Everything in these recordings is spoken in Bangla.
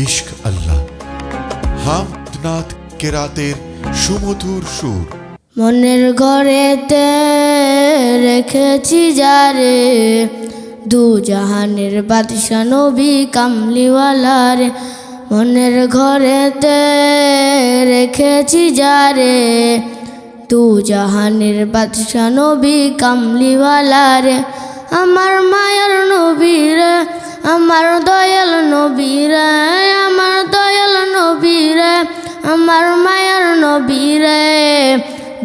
ইশক আল্লাহ হামদনাথ কেরাতের সুমধুর সুর। মনের ঘরেতে রেখেছি যারে, দু জাহানের বাদশা নবী কামলিওয়ালা রে। মনের ঘরেতে রেখেছি যারে, দু জাহানের বাদশা নবী কামলিওয়ালা রে। আমার মায়ার নবী রে, আমার দয়াল নবী রে, আমার দয়াল নবী রে, আমার মায়ার নবী রে।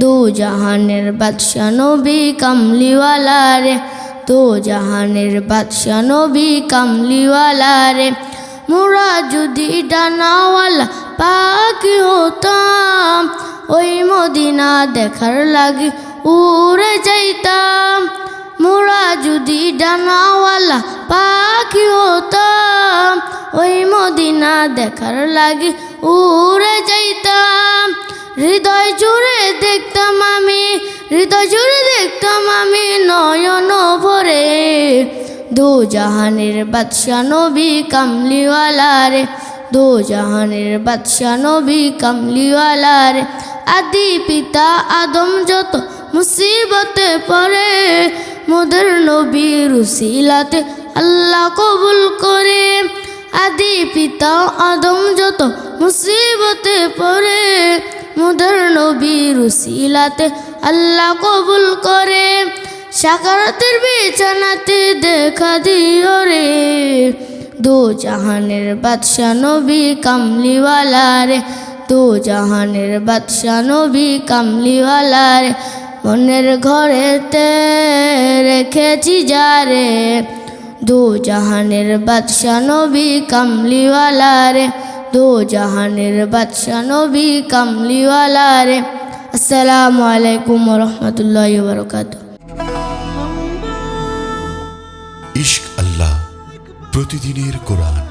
দু জাহানের বাদশা নবী কামলিওয়ালা রে, দু জাহানের বাদশা নবী কামলিওয়ালা রে। মোরা যদি ডানাওয়ালা পাখি হতাম, ওই মদিনা দেখার লাগি উড়ে যাইতাম। মোরা যদি ডানাওয়ালা পাখি হতাম, ওই মদিনা দেখার লাগি উড়ে যাইতাম। হৃদয় জুড়ে দেখতাম আমি, হৃদয় জুড়ে দেখতাম আমি নয়ন ভরে। দু জাহানের বাদশা নবী কামলিওয়ালা রে, দু জাহানের বাদশা নবী কামলিওয়ালা রে। আদি পিতা আদম যত মুসিবতে পড়ে, মোদের নবীর উসিলাতে আল্লাহ কবুল করে। আদি পিতা আদম যত মুসিবতে পড়ে, মোদের নবীর উসিলাতে আল্লাহ কবুল করে। সাকারাতের বিছানাতে দেখা দিও রে, দু জাহানের বাদশা নবী কামলিওয়ালা রে, দু জাহানের বাদশা নবী কামলিওয়ালা রে। মনের ঘরেতে রেখেছি যারে, দু জাহানের বাদশা নবী কামলিওয়ালা রে, দু জাহানের বাদশা নবী কামলিওয়ালা রে। আসসালামু আলাইকুম ওয়া রাহমাতুল্লাহি ওয়া বারাকাতুহু। ইশক আল্লাহ প্রতিদিনের কোরআন।